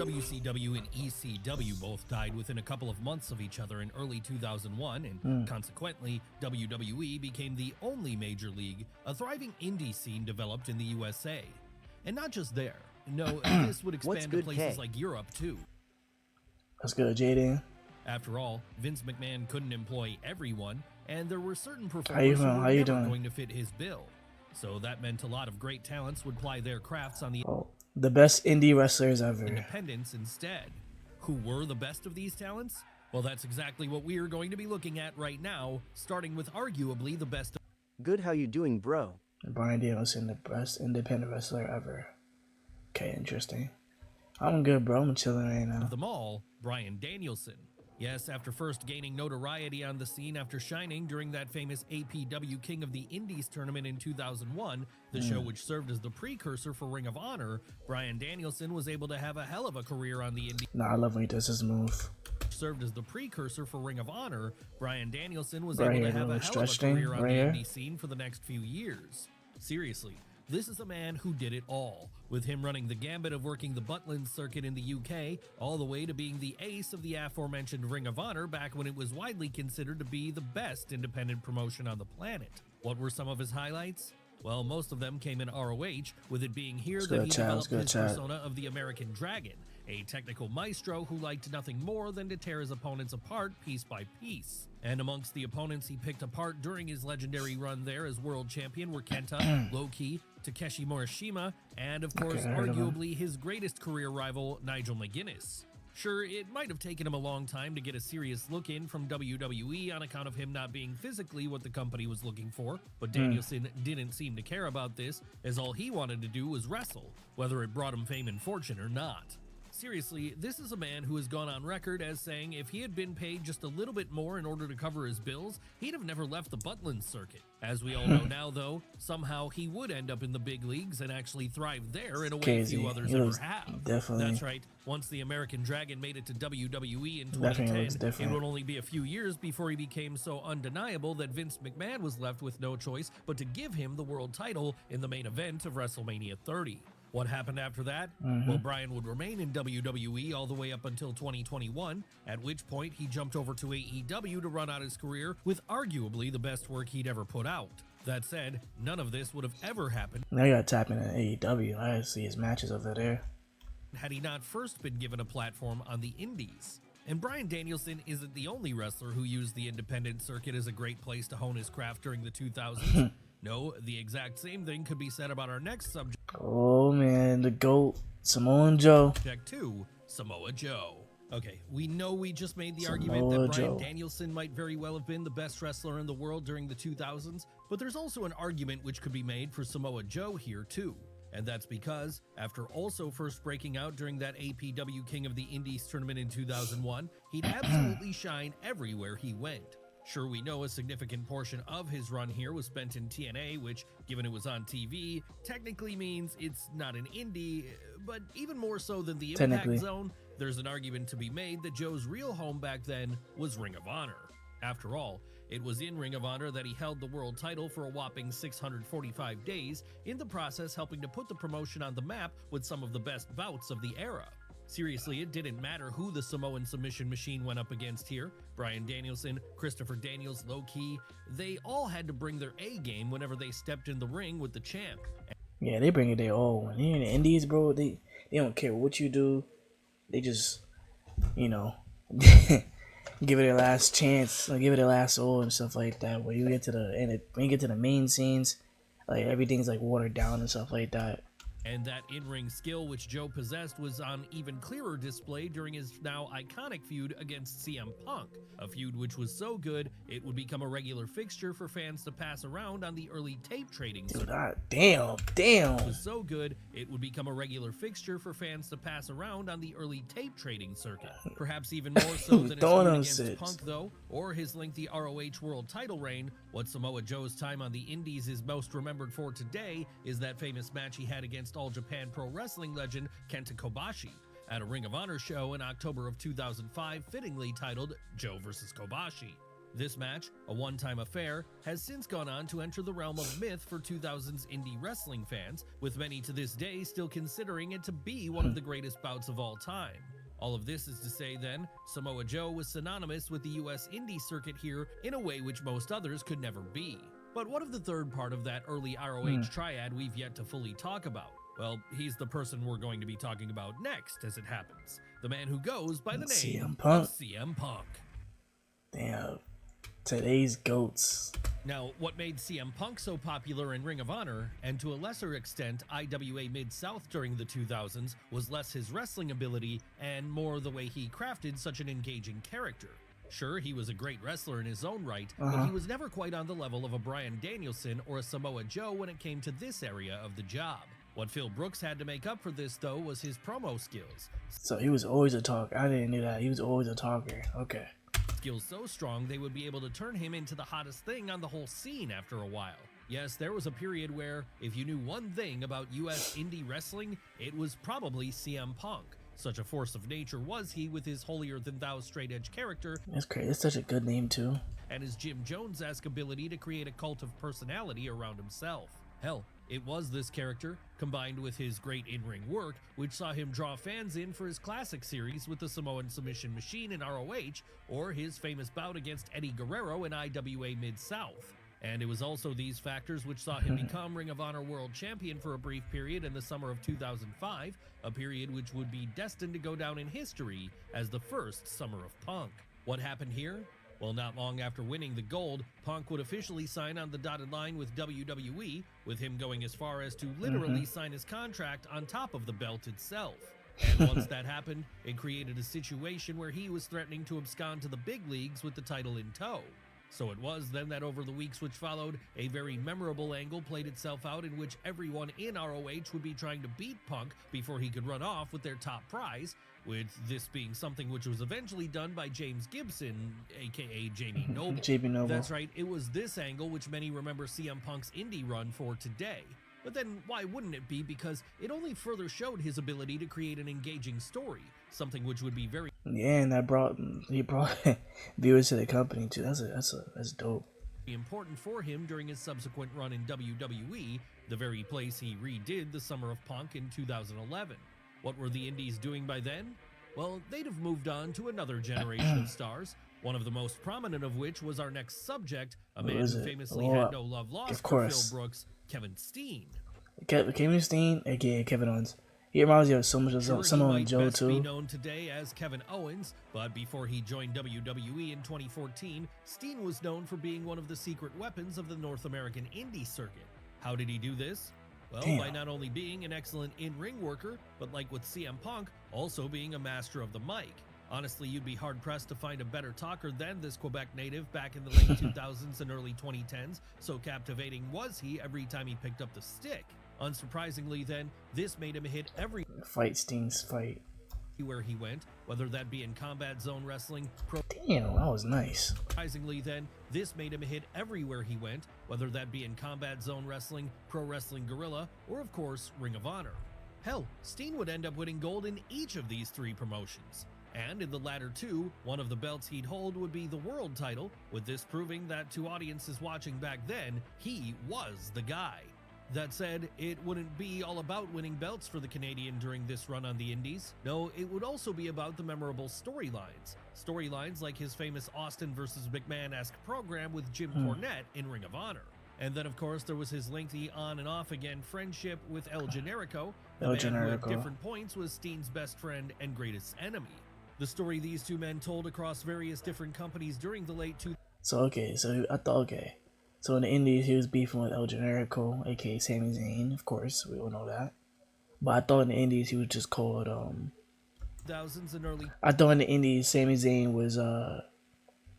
WCW and ECW both died within a couple of months of each other in early 2001, and consequently, WWE became the only major league, a thriving indie scene developed in the USA. And not just there. No, this would expand to places like Europe, too. That's good, Jaden. After all, Vince McMahon couldn't employ everyone, and there were certain performers who were never going to fit his bill. So that meant a lot of great talents would ply their crafts on the best indie wrestlers ever. Independents instead. Who were the best of these talents? Well, that's exactly what we are going to be looking at right now, starting with arguably the best. Good, how you doing, bro? Bryan Danielson, the best independent wrestler ever. Okay, interesting. I'm good, bro. I'm chilling right now. Of them all, Bryan Danielson. Yes, after first gaining notoriety on the scene after shining during that famous APW King of the Indies tournament in 2001, the show which served as the precursor for Ring of Honor, Bryan Danielson was able to have a hell of a career on the Indies. Nah, I love when he does his move. Served as the precursor for Ring of Honor, Bryan Danielson was able to have a hell of a career on the indie scene for the next few years. Seriously, this is a man who did it all, with him running the gambit of working the Butlins circuit in the UK, all the way to being the ace of the aforementioned Ring of Honor back when it was widely considered to be the best independent promotion on the planet. What were some of his highlights? Well, most of them came in ROH, with it being here that he developed his persona of the American Dragon, a technical maestro who liked nothing more than to tear his opponents apart piece by piece. And amongst the opponents he picked apart during his legendary run there as world champion were Kenta, Low-Ki, Takeshi Morishima, and of course, arguably his greatest career rival, Nigel McGuinness. Sure, it might have taken him a long time to get a serious look in from WWE on account of him not being physically what the company was looking for, but Danielson didn't seem to care about this, as all he wanted to do was wrestle, whether it brought him fame and fortune or not. Seriously, this is a man who has gone on record as saying if he had been paid just a little bit more in order to cover his bills, he'd have never left the Butlins circuit. As we all know now, though, somehow he would end up in the big leagues and actually thrive there in a way few others ever have. Definitely. That's right. Once the American Dragon made it to WWE in 2010, it would only be a few years before he became so undeniable that Vince McMahon was left with no choice but to give him the world title in the main event of WrestleMania 30. What happened after that? Well, Bryan would remain in WWE all the way up until 2021, at which point he jumped over to AEW to run out his career with arguably the best work he'd ever put out. That said, none of this would have ever happened. Now you gotta tap into AEW. I see his matches over there. Had he not first been given a platform on the indies. And Bryan Danielson isn't the only wrestler who used the independent circuit as a great place to hone his craft during the 2000s. No, the exact same thing could be said about our next subject. Oh man, the GOAT, Samoa Joe. Subject 2, Samoa Joe. Okay, we know we just made the argument that Bryan Danielson might very well have been the best wrestler in the world during the 2000s, but there's also an argument which could be made for Samoa Joe here too. And that's because, after also first breaking out during that APW King of the Indies tournament in 2001, he'd absolutely shine everywhere he went. Sure, we know a significant portion of his run here was spent in TNA, which, given it was on TV, technically means it's not an indie, but even more so than the Impact Zone, there's an argument to be made that Joe's real home back then was Ring of Honor. After all, it was in Ring of Honor that he held the world title for a whopping 645 days, in the process helping to put the promotion on the map with some of the best bouts of the era. Seriously, it didn't matter who the Samoan submission machine went up against here. Bryan Danielson, Christopher Daniels, Low-Ki, they all had to bring their A game whenever they stepped in the ring with the champ. Yeah, they bring it their all. When you're in the indies, bro, they don't care what you do. They just, you know, give it their last chance, like give it their last all and stuff like that. When you get to the main scenes, like everything's like watered down and stuff like that. And that in-ring skill which Joe possessed was on even clearer display during his now iconic feud against CM Punk, a feud which was so good it would become a regular fixture for fans to pass around on the early tape trading circuit. Damn. It was so good it would become a regular fixture for fans to pass around on the early tape trading circuit. Perhaps even more so than his feud against Punk, though, or his lengthy ROH world title reign. What Samoa Joe's time on the indies is most remembered for today is that famous match he had against All Japan Pro Wrestling legend Kenta Kobashi at a Ring of Honor show in October of 2005, fittingly titled Joe vs. Kobashi. This match, a one-time affair, has since gone on to enter the realm of myth for 2000s indie wrestling fans, with many to this day still considering it to be one of the greatest bouts of all time. All of this is to say then, Samoa Joe was synonymous with the US indie circuit here in a way which most others could never be. But what of the third part of that early ROH triad we've yet to fully talk about? Well, he's the person we're going to be talking about next, as it happens. The man who goes by the name of CM Punk. Damn. Today's GOATs. Now, what made CM Punk so popular in Ring of Honor, and to a lesser extent IWA Mid-South during the 2000s, was less his wrestling ability and more the way he crafted such an engaging character. Sure, he was a great wrestler in his own right, but he was never quite on the level of a Bryan Danielson or a Samoa Joe when it came to this area of the job. What Phil Brooks had to make up for this, though, was his promo skills. So he was always a talker. I didn't know that. He was always a talker. Okay. Skills so strong they would be able to turn him into the hottest thing on the whole scene after a while. Yes, there was a period where, if you knew one thing about US indie wrestling, it was probably CM Punk. Such a force of nature was he with his holier-than-thou straight-edge character. That's crazy. That's such a good name, too. And his Jim Jones-esque ability to create a cult of personality around himself. Hell, it was this character, combined with his great in-ring work, which saw him draw fans in for his classic series with the Samoan Submission Machine in ROH, or his famous bout against Eddie Guerrero in IWA Mid-South. And it was also these factors which saw him become Ring of Honor World Champion for a brief period in the summer of 2005, a period which would be destined to go down in history as the first Summer of Punk. What happened here? Well, not long after winning the gold, Punk would officially sign on the dotted line with WWE, with him going as far as to literally sign his contract on top of the belt itself. And once that happened, it created a situation where he was threatening to abscond to the big leagues with the title in tow. So it was then that over the weeks which followed, a very memorable angle played itself out in which everyone in ROH would be trying to beat Punk before he could run off with their top prize, with this being something which was eventually done by James Gibson, aka Jamie Noble. Jamie Noble. That's right, it was this angle which many remember CM Punk's indie run for today. But then why wouldn't it be? Because it only further showed his ability to create an engaging story, something which would be very and he brought viewers to the company too. That's dope. Important for him during his subsequent run in WWE, the very place he redid the Summer of Punk in 2011. What were the indies doing by then? Well, they'd have moved on to another generation of stars, one of the most prominent of which was our next subject, a man who famously had no love lost for Phil Brooks, Kevin Steen. Kevin Steen, aka Kevin Owens. He reminds me of so much of Samoa Joe too. He might be known today as Kevin Owens, but before he joined WWE in 2014, Steen was known for being one of the secret weapons of the North American indie circuit. How did he do this? Well, by not only being an excellent in-ring worker, but like with CM Punk, also being a master of the mic. Honestly, you'd be hard-pressed to find a better talker than this Quebec native back in the late 2000s and early 2010s, so captivating was he every time he picked up the stick. Unsurprisingly then, this made him hit every Steen's fight. Where he went, whether that be in Combat Zone Wrestling, Damn, that was nice. Surprisingly then, this made him hit everywhere he went, whether that be in Combat Zone Wrestling, Pro Wrestling Guerrilla, or of course, Ring of Honor. Hell, Steen would end up winning gold in each of these three promotions. And in the latter two, one of the belts he'd hold would be the world title, with this proving that to audiences watching back then, he was the guy. That said, it wouldn't be all about winning belts for the Canadian during this run on the Indies. No, it would also be about the memorable storylines. Storylines like his famous Austin vs. McMahon-esque program with Jim Cornette in Ring of Honor. And then, of course, there was his lengthy on and off again friendship with El Generico, the man who at different points was Steen's best friend and greatest enemy. The story these two men told across various different companies during the late 2000s. So in the Indies, he was beefing with El Generico, aka Sami Zayn, of course, we all know that. But I thought in the Indies he was just called thousands and early. I thought in the Indies Sami Zayn was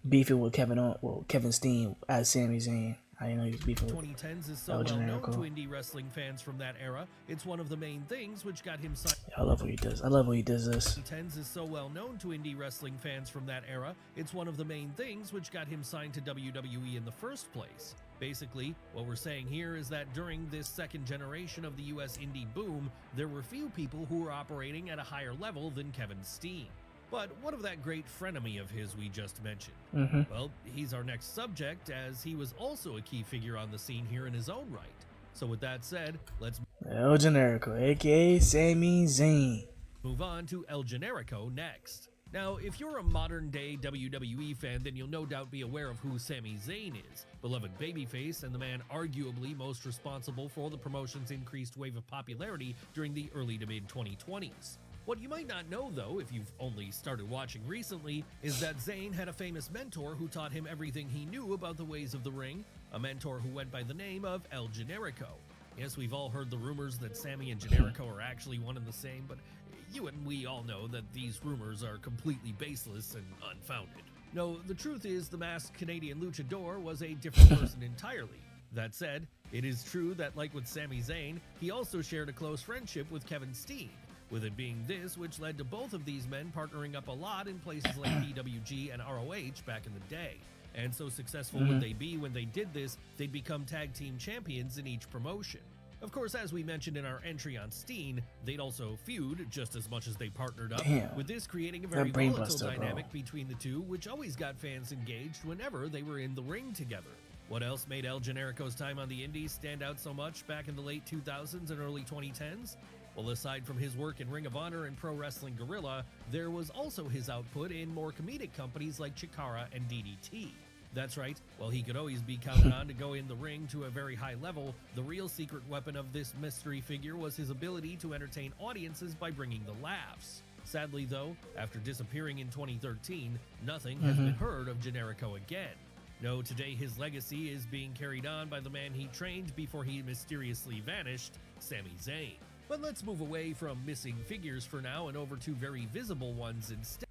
beefing with Kevin Steen as Sami Zayn. I didn't know he was beefing with 2010s is so well known to indie wrestling fans from that era. It's one of the main things which got him signed. I love what he does. I love what he does this. 2010s is so well known to indie wrestling fans from that era. It's one of the main things which got him signed to WWE in the first place. Basically, what we're saying here is that during this second generation of the US indie boom, there were few people who were operating at a higher level than Kevin Steen. But what of that great frenemy of his we just mentioned? Well, he's our next subject, as he was also a key figure on the scene here in his own right. So with that said, let's El Generico, aka Sami Zayn. move on to El Generico next. Now, if you're a modern-day WWE fan, then you'll no doubt be aware of who Sami Zayn is, beloved babyface and the man arguably most responsible for the promotion's increased wave of popularity during the early to mid-2020s. What you might not know, though, if you've only started watching recently, is that Zayn had a famous mentor who taught him everything he knew about the ways of the ring, a mentor who went by the name of El Generico. Yes, we've all heard the rumors that Sami and Generico are actually one and the same, but you and we all know that these rumors are completely baseless and unfounded. No, the truth is the masked Canadian luchador was a different person entirely. That said, it is true that like with Sami Zayn, he also shared a close friendship with Kevin Steen, with it being this which led to both of these men partnering up a lot in places like PWG and ROH back in the day. And so successful would they be when they did this, they'd become tag team champions in each promotion. Of course, as we mentioned in our entry on Steen, they'd also feud just as much as they partnered up, with this creating a very volatile dynamic between the two, which always got fans engaged whenever they were in the ring together. What else made El Generico's time on the indies stand out so much back in the late 2000s and early 2010s? Well, aside from his work in Ring of Honor and Pro Wrestling Guerrilla, there was also his output in more comedic companies like Chikara and DDT. That's right, while he could always be counted on to go in the ring to a very high level, the real secret weapon of this mystery figure was his ability to entertain audiences by bringing the laughs. Sadly though, after disappearing in 2013, nothing has been heard of Generico again. No, today his legacy is being carried on by the man he trained before he mysteriously vanished, Sami Zayn. But let's move away from missing figures for now and over to very visible ones instead.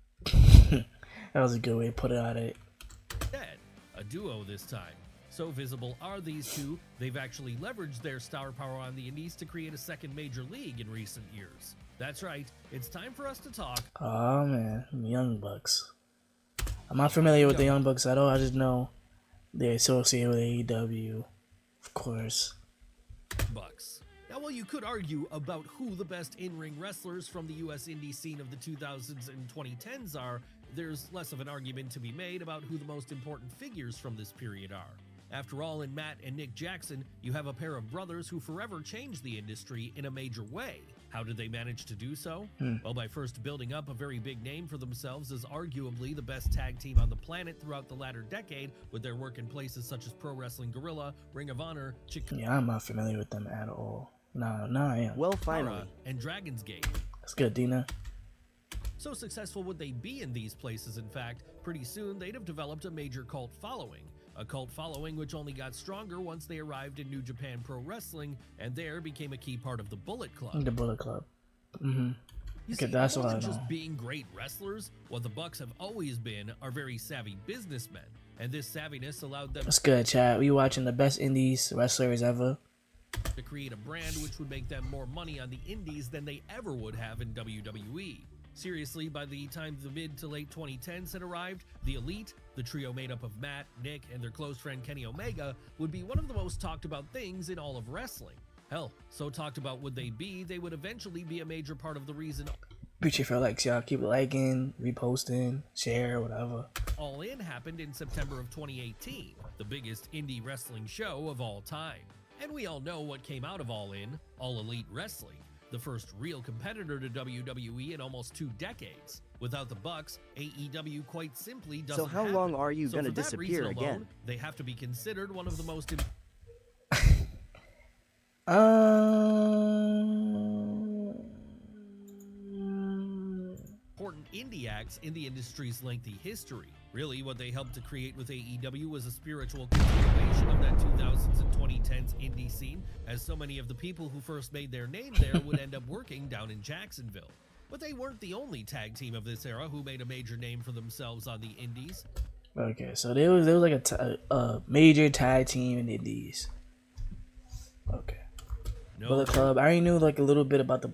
That was a good way to put it on it. A duo this time. So visible are these two, they've actually leveraged their star power on the indies to create a second major league in recent years. That's right, it's time for us to talk. Oh man, Young Bucks. I'm not familiar with the Young Bucks at all. I just know they're associated with AEW, of course. Bucks. Now, while you could argue about who the best in-ring wrestlers from the US indie scene of the 2000s and 2010s are, there's less of an argument to be made about who the most important figures from this period are. After all, in Matt and Nick Jackson, you have a pair of brothers who forever changed the industry in a major way. How did they manage to do so? Well, by first building up a very big name for themselves as arguably the best tag team on the planet throughout the latter decade, with their work in places such as Pro Wrestling Guerrilla, Ring of Honor, Yeah, I'm not familiar with them at all. No, I am. Well, finally. and Dragon's Gate. That's good, Dina. So successful would they be in these places, in fact, pretty soon they'd have developed a major cult following. A cult following which only got stronger once they arrived in New Japan Pro Wrestling, and there became a key part of the Bullet Club. The Bullet Club. You Okay, see, that's more what I than know. just being great wrestlers, what the Bucks have always been are very savvy businessmen, and this savviness allowed them That's good, chat. We watching the best indies wrestlers ever. to create a brand which would make them more money on the indies than they ever would have in WWE. Seriously, by the time the mid to late 2010s had arrived, the Elite, the trio made up of Matt, Nick, and their close friend Kenny Omega, would be one of the most talked about things in all of wrestling. Hell, so talked about would they be, they would eventually be a major part of the reason Appreciate your likes, y'all. Keep liking, reposting, share, whatever. All In happened in September of 2018, the biggest indie wrestling show of all time. And we all know what came out of All In, All Elite Wrestling, the first real competitor to WWE in almost 2 decades. Without the Bucks, AEW quite simply doesn't So how happen. long are you So gonna for that disappear reason again? alone, they have to be considered one of the most important indie acts in the industry's lengthy history. Really, what they helped to create with AEW was a spiritual continuation of that 2000s and 2010s indie scene, as so many of the people who first made their name there would end up working down in Jacksonville. But they weren't the only tag team of this era who made a major name for themselves on the indies. Okay, so there was like a major tag team in the indies. Okay. No, Bullet Club. I already knew like a little bit about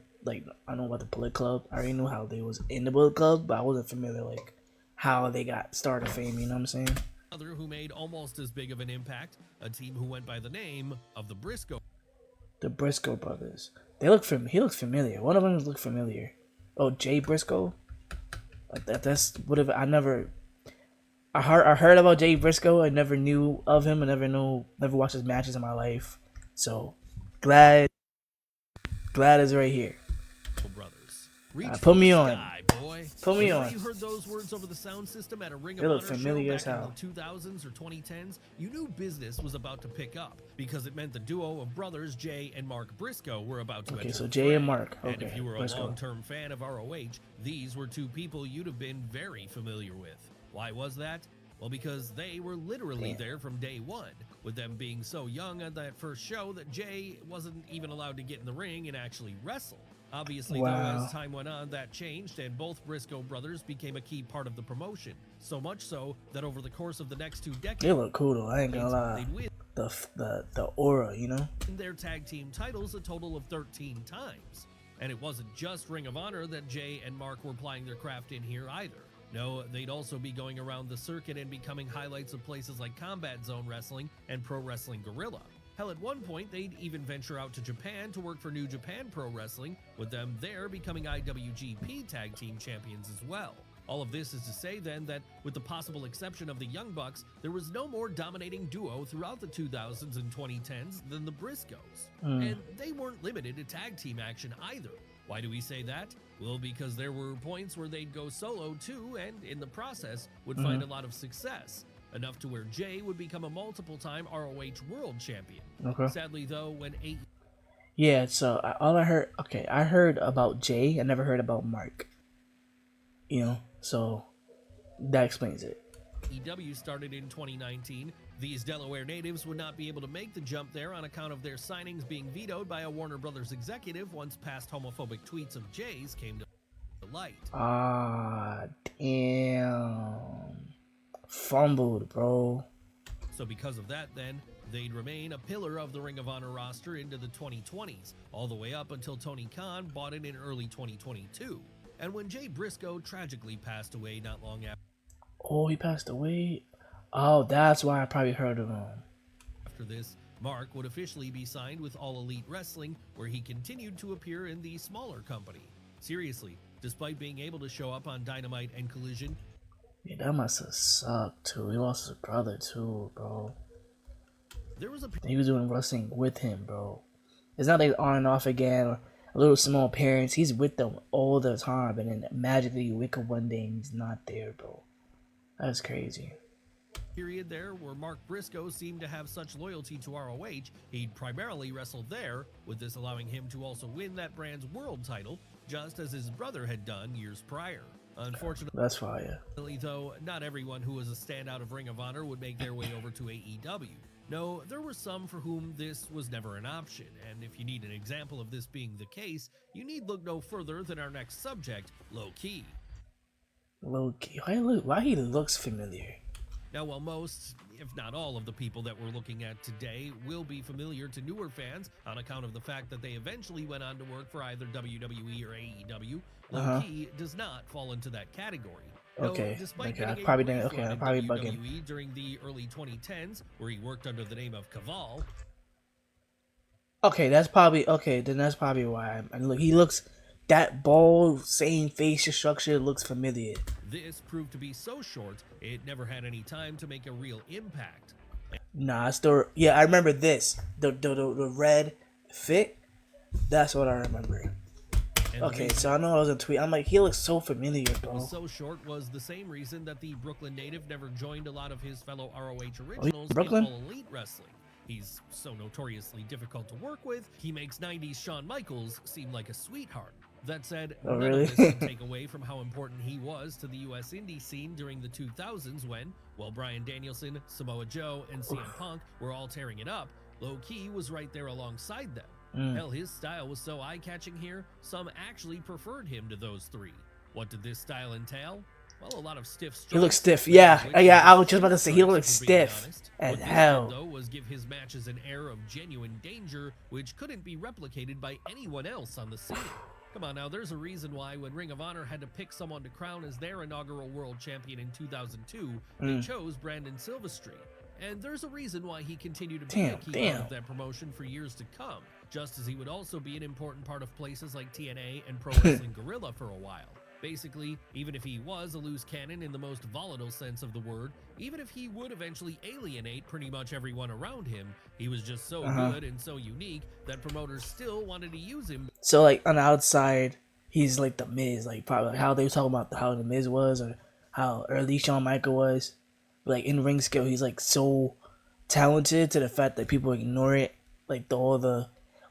I know about the Bullet Club. I already knew how they was in the Bullet Club, but I wasn't familiar like how they got started fame, you know what I'm saying? Other who made almost as big of an impact, a team who went by the name of the Briscoe. The Briscoe brothers. He looks familiar. One of them looked familiar. Oh, Jay Briscoe? Like that's what if I never. I heard about Jay Briscoe. I never knew of him. I never watched his matches in my life. So glad is right here. Brothers. Reach Put me for the on. sky, boy. Put me Whenever on. you heard those words over the sound system at a Ring They of look Honor familiar show as back hell. in the 2000s or 2010s, you knew business was about to pick up because it meant the duo of brothers Jay and Mark Briscoe were about to enter So the Jay fray. and Mark. And Okay, if you were a Briscoe. long-term fan of ROH, these were two people you'd have been very familiar with. Why was that? Well, because they were literally there from day one, with them being so young at that first show that Jay wasn't even allowed to get in the ring and actually wrestle. Obviously, though, as time went on, that changed, and both Briscoe brothers became a key part of the promotion. So much so that over the course of the next 2 decades, They look cool though. I ain't gonna lie. they'd win The aura, you know. their tag team titles a total of 13 times. And it wasn't just Ring of Honor that Jay and Mark were plying their craft in here either. No, they'd also be going around the circuit and becoming highlights of places like Combat Zone Wrestling and Pro Wrestling Guerrilla. Hell, at one point, they'd even venture out to Japan to work for New Japan Pro Wrestling, with them there becoming IWGP Tag Team Champions as well. All of this is to say then that, with the possible exception of the Young Bucks, there was no more dominating duo throughout the 2000s and 2010s than the Briscoes. And they weren't limited to tag team action either. Why do we say that? Well, because there were points where they'd go solo too, and in the process would find a lot of success. Enough to where Jay would become a multiple-time ROH World Champion. Okay. Sadly, though, when Yeah. So I heard about Jay. I never heard about Mark. You know, so that explains it. AEW started in 2019, these Delaware natives would not be able to make the jump there on account of their signings being vetoed by a Warner Brothers executive once past homophobic tweets of Jay's came to light. Ah, damn. Fumbled, bro. So because of that, then, they'd remain a pillar of the Ring of Honor roster into the 2020s, all the way up until Tony Khan bought it in early 2022. And when Jay Briscoe tragically passed away not long Oh, he passed away? Oh, that's why I probably heard of him. after this, Mark would officially be signed with All Elite Wrestling, where he continued to appear in the smaller company. Seriously, despite being able to show up on Dynamite and Collision, Yeah, that must have sucked too. He lost his brother too, bro. there was a He was doing wrestling with him, bro. It's not like on and off again or a little small appearance. He's with them all the time, and then magically you wake up one day and he's not there, bro. That's crazy. period there where Mark Briscoe seemed to have such loyalty to ROH, he'd primarily wrestled there, with this allowing him to also win that brand's world title, just as his brother had done years prior. Unfortunately, That's fire. though, not everyone who was a standout of Ring of Honor would make their way over to AEW. No, there were some for whom this was never an option, and if you need an example of this being the case, you need look no further than our next subject, Low Ki. Low-key. Why he looks familiar? Now, while most, if not all, of the people that we're looking at today will be familiar to newer fans on account of the fact that they eventually went on to work for either WWE or AEW, Low Ki does not fall into that category. Okay, Despite okay, I getting a probably brief didn't- okay, run I in probably WWE bugging. during the early 2010s, where he worked under the name of Kaval, Okay, that's probably okay. Then that's probably why. And look, he looks that bald, same facial structure looks familiar. this proved to be so short, it never had any time to make a real impact. Nah, I still I remember this. The red fit. That's what I remember. And the Okay, reason so I know I was a tweet. I'm like, he looks so familiar, it bro. was so short was the same reason that the Brooklyn native never joined a lot of his fellow ROH originals in Brooklyn? All Elite Wrestling. He's so notoriously difficult to work with, he makes 90s Shawn Michaels seem like a sweetheart. That said, Oh, none really? of this can take away from how important he was to the US indie scene during the 2000s when, while Bryan Danielson, Samoa Joe, and CM Punk were all tearing it up, Low Ki was right there alongside them. Hell, his style was so eye-catching here, some actually preferred him to those three. What did this style entail? Well, a lot of stiff strikes. He looks stiff. Yeah, I was just about to say he looks stiff as What this hell. did, though, was give his matches an air of genuine danger, which couldn't be replicated by anyone else on the scene. Come on now, there's a reason why when Ring of Honor had to pick someone to crown as their inaugural world champion in 2002, they chose Brandon Silvestri. And there's a reason why he continued to be a key part of that promotion for years to come, just as he would also be an important part of places like TNA and Pro Wrestling Guerrilla for a while. Basically, even if he was a loose cannon in the most volatile sense of the word, even if he would eventually alienate pretty much everyone around him, he was just so good and so unique that promoters still wanted to use him. So like on the outside, he's like the Miz, like probably like how they were talking about how the Miz was or how early Shawn Michael was. Like in ring skill, he's like so talented to the fact that people ignore it. Like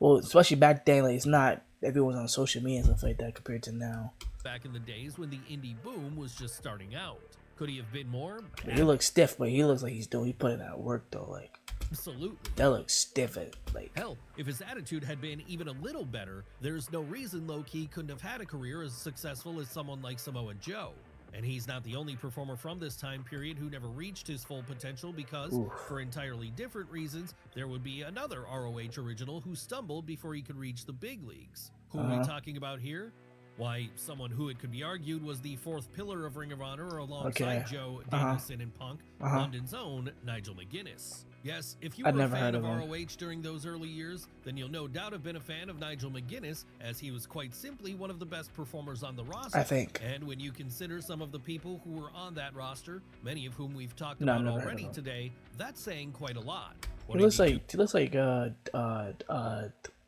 especially back then, like it's not everyone's on social media and stuff like that compared to now. Back in the days when the indie boom was just starting out. Could he have been more? He looks stiff, but he looks like he's putting out work though. Like absolutely. That looks stiff. Like hell, if his attitude had been even a little better, there's no reason low-key couldn't have had a career as successful as someone like Samoa Joe. And he's not the only performer from this time period who never reached his full potential because, for entirely different reasons, there would be another ROH original who stumbled before he could reach the big leagues. Who are we talking about here? Why, someone who it could be argued was the fourth pillar of Ring of Honor alongside Joe, Danielson, and Punk, London's own Nigel McGuinness. Yes, if you were a fan of ROH during those early years, then you'll no doubt have been a fan of Nigel McGuinness, as he was quite simply one of the best performers on the roster. I think. And when you consider some of the people who were on that roster, many of whom we've talked about already today, that's saying quite a lot. He looks like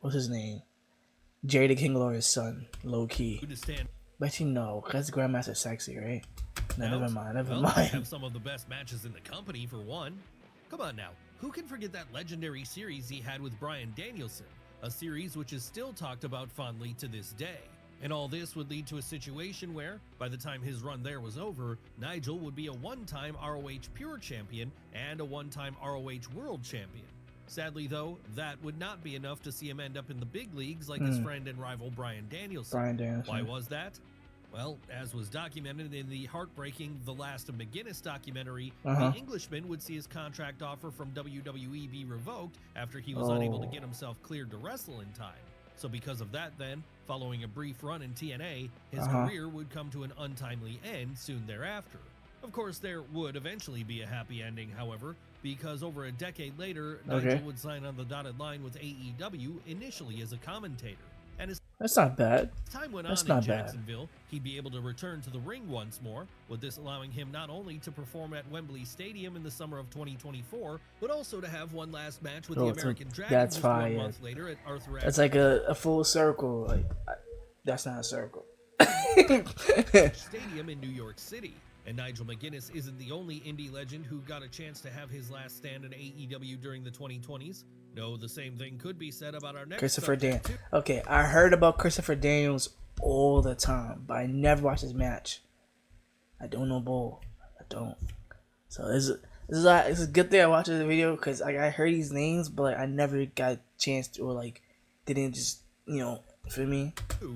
what's his name? Jerry the King Glorious son, low key. But you know, that's Grandmaster Sexy, right? No, never mind. Have some of the best matches in the company for one. Come on now, who can forget that legendary series he had with Bryan Danielson? A series which is still talked about fondly to this day. And all this would lead to a situation where, by the time his run there was over, Nigel would be a one-time ROH Pure Champion and a one-time ROH World Champion. Sadly, though, that would not be enough to see him end up in the big leagues like his friend and rival Bryan Danielson. Why was that? Well, as was documented in the heartbreaking The Last of McGuinness documentary, the Englishman would see his contract offer from WWE be revoked after he was unable to get himself cleared to wrestle in time. So because of that then, following a brief run in TNA, his career would come to an untimely end soon thereafter. Of course, there would eventually be a happy ending, however, because over a decade later, Nigel would sign on the dotted line with AEW, initially as a commentator. And as that's not bad. time went on in Jacksonville, he'd be able to return to the ring once more, with this allowing him not only to perform at Wembley Stadium in the summer of 2024, but also to have one last match with the American Dragon just 1 month later at Arthur Ashe. It's like a full circle. Like that's not a circle. Stadium in New York City. And Nigel McGuinness isn't the only indie legend who got a chance to have his last stand in AEW during the 2020s. No, the same thing could be said about our next Christopher Daniels. Okay, I heard about Christopher Daniels all the time, but I never watched his match. I don't know bull. I don't. So it's a good thing I watched the video because I heard these names, but I never got a chance to, or didn't just feel me?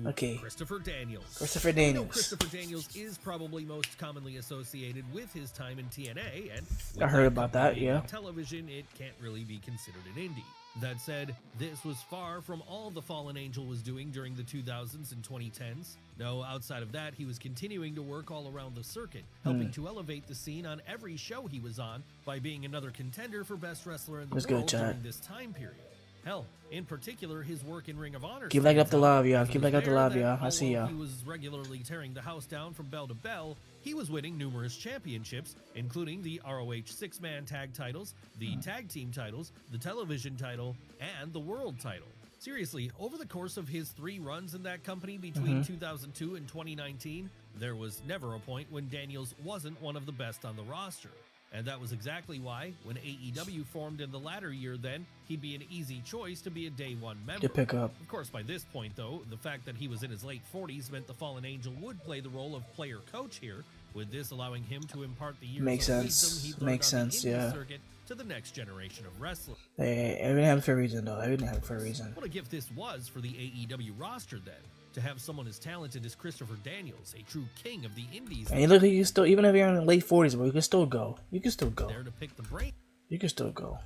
Okay. Christopher Daniels. Christopher Daniels. Christopher Daniels is probably most commonly associated with his time in TNA, and I heard about that. Yeah. Television, it can't really be considered an indie. That said, this was far from all the Fallen Angel was doing during the 2000s and 2010s. No, outside of that, he was continuing to work all around the circuit, helping to elevate the scene on every show he was on by being another contender for Best Wrestler in the world during this time period. Hell, in particular, his work in Ring of Honor. Keep like up the love, y'all. Keep like up the love, y'all. I see y'all. He was regularly tearing the house down from bell to bell. He was winning numerous championships, including the ROH six-man tag titles, the tag team titles, the television title, and the world title. Seriously, over the course of his 3 runs in that company between 2002 and 2019, there was never a point when Daniels wasn't one of the best on the roster. And that was exactly why, when AEW formed in the latter year then, he'd be an easy choice to be a day one member. Good pickup. Of course, by this point, though, the fact that he was in his late 40s meant the Fallen Angel would play the role of player-coach here, with this allowing him to impart the years of wisdom he'd learned on the indie circuit to the next generation of wrestlers. Hey, everything happened for a reason, though. Everything happened for a reason. What a gift this was for the AEW roster, then. To have someone as talented as Christopher Daniels, a true king of the indies. And look, you still, even if you're in the late 40s, bro, you can still go. You can still go. There to pick the brain. You can still go.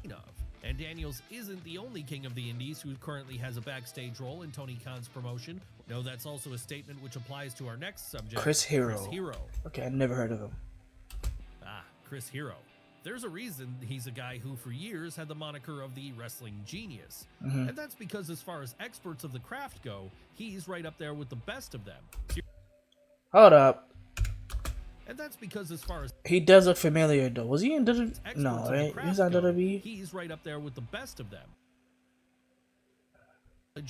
And Daniels isn't the only king of the indies who currently has a backstage role in Tony Khan's promotion. No, that's also a statement which applies to our next subject. Chris Hero. Chris Hero. Okay, I never heard of him. Chris Hero. There's a reason he's a guy who for years had the moniker of the wrestling genius. And that's because as far as experts of the craft go, he's right up there with the best of them. Hold up. And that's because as far as He does look familiar though. Was he in WWE? experts No, in the right? He was craft on go, WWE. he's right up there with the best of them.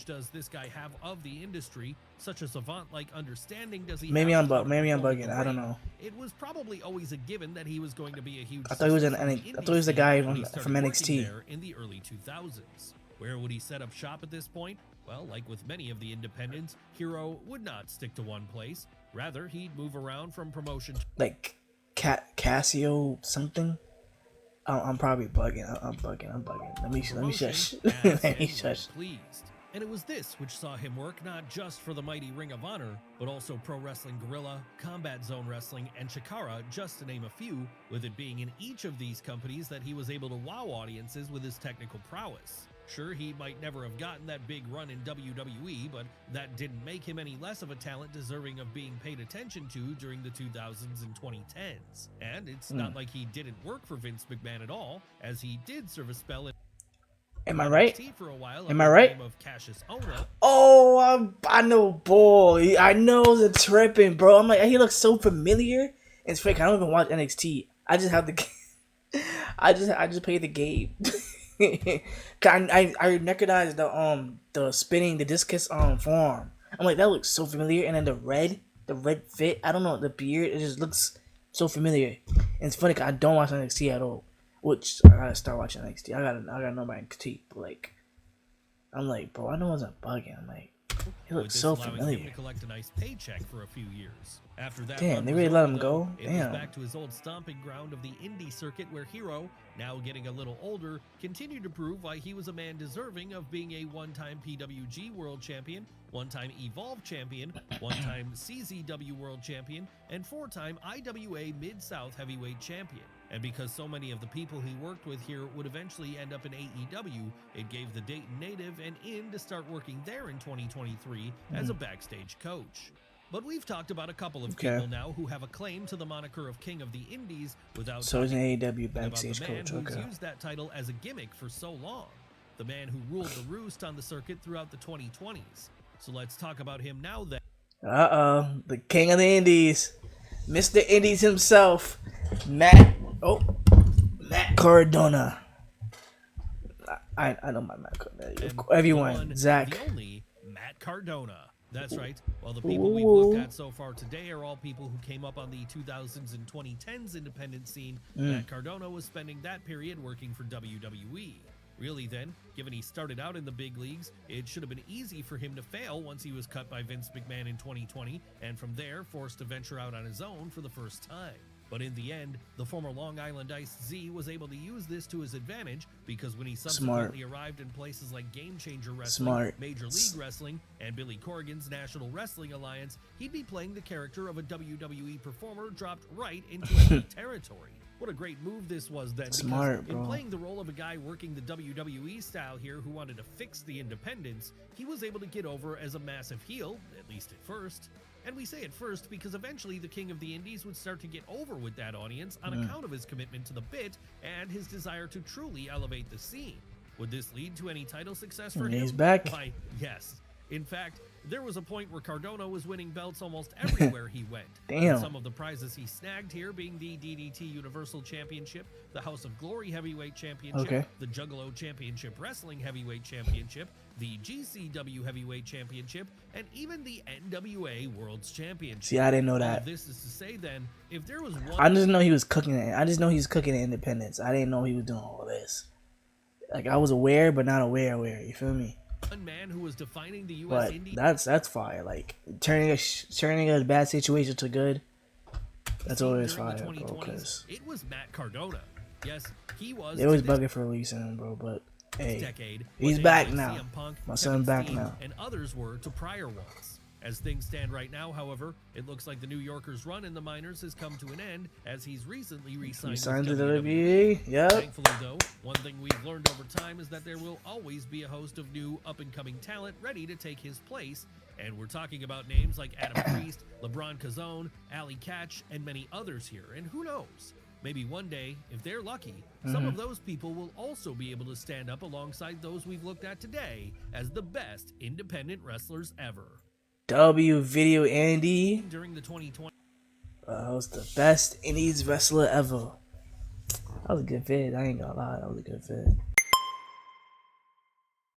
Does this guy have of the industry such a savant-like understanding? Does he? Maybe have I'm bugging. I don't know. It was probably always a given that he was going to be a huge. I thought he was success in. on I the thought he was the indie guy scene when he from started working NXT. there in the early 2000s. Where would he set up shop at this point? Well, like with many of the independents, Hero would not stick to one place. Rather, he'd move around from promotion to Like Casio something. I'm probably bugging. I'm bugging. Let me shush. Let me shush. pleased. And it was this which saw him work not just for the mighty Ring of Honor, but also Pro Wrestling Guerrilla, Combat Zone Wrestling, and Chikara, just to name a few, with it being in each of these companies that he was able to wow audiences with his technical prowess. Sure, he might never have gotten that big run in WWE, but that didn't make him any less of a talent deserving of being paid attention to during the 2000s and 2010s. And it's not like he didn't work for Vince McMahon at all, as he did serve a spell in Am I right? NXT for a while. Am I right? Of Cassius Ohno. Oh, I know, boy. I know the tripping, bro. I'm like, he looks so familiar. It's fake. I don't even watch NXT. I just have the. I just play the game. I recognize the spinning the discus form. I'm like, that looks so familiar. And then the red fit. I don't know, the beard. It just looks so familiar. And it's funny 'cause I don't watch NXT at all. Which I gotta start watching NXT. I gotta know my NXT. But like, I'm like, bro, I know I wasn't bugging. I'm like, he looks so familiar. Him to collect a nice paycheck for a few years. After that, damn, they really let him go. It Damn. was back to his old stomping ground of the indie circuit, where Hero, now getting a little older, continued to prove why he was a man deserving of being a one-time PWG World Champion, one-time Evolve Champion, one-time CZW World Champion, and four-time IWA Mid-South Heavyweight Champion. And because so many of the people he worked with here would eventually end up in AEW, it gave the Dayton native an in to start working there in 2023 as a backstage coach. But we've talked about a couple of people now who have a claim to the moniker of King of the Indies without so he's an AEW backstage about the man coach. who's used that title as a gimmick for so long. The man who ruled the roost on the circuit throughout the 2020s. So let's talk about him now then. The King of the Indies. Mr. Indies himself. Matt Cardona. I know my Matt Cardona. Everyone, Zach. The only Matt Cardona. That's right. Well, the people we've looked at so far today are all people who came up on the 2000s and 2010s independent scene. Matt Cardona was spending that period working for WWE. Really then, given he started out in the big leagues, it should have been easy for him to fail once he was cut by Vince McMahon in 2020, and from there forced to venture out on his own for the first time. But in the end, the former Long Island Ice Z was able to use this to his advantage, because when he subsequently arrived in places like Game Changer Wrestling, Major League Wrestling, and Billy Corgan's National Wrestling Alliance, he'd be playing the character of a WWE performer dropped right into enemy territory. What a great move this was then, because in playing the role of a guy working the WWE style here who wanted to fix the independents, he was able to get over as a massive heel, at least at first. And we say at first because eventually the King of the Indies would start to get over with that audience on account of his commitment to the bit and his desire to truly elevate the scene. Would this lead to any title success for him? He's back. Why, yes. In fact, there was a point where Cardona was winning belts almost everywhere he went. Damn. Some of the prizes he snagged here being the DDT Universal Championship, the House of Glory Heavyweight Championship, the Juggalo Championship Wrestling Heavyweight Championship, the GCW Heavyweight Championship, and even the NWA World's Championship. See, I didn't know that. All this is to say then, if there was one... I just know he was cooking it. I just know he was cooking the independence. I didn't know he was doing all this. Like, I was aware, but not aware. You feel me? One man who was defining the U.S. But that's fire. Like turning a bad situation to good. That's always fire, bro. Cause it was Matt Cardona. Yes, he was. They was bugging for releasing him, bro. But hey, he's back now. My son's back now. And others were to prior ones. As things stand right now, however, it looks like the New Yorker's run in the minors has come to an end, as he's recently re-signed to WWE. Yep. Thankfully, though, one thing we've learned over time is that there will always be a host of new up-and-coming talent ready to take his place, and we're talking about names like Adam Priest, LeBron Cazone, Ali Catch, and many others here. And who knows? Maybe one day, if they're lucky, some of those people will also be able to stand up alongside those we've looked at today as the best independent wrestlers ever. W Video Andy. During the 2020 That was the best Indies wrestler ever. That was a good vid. I ain't gonna lie. That was a good vid.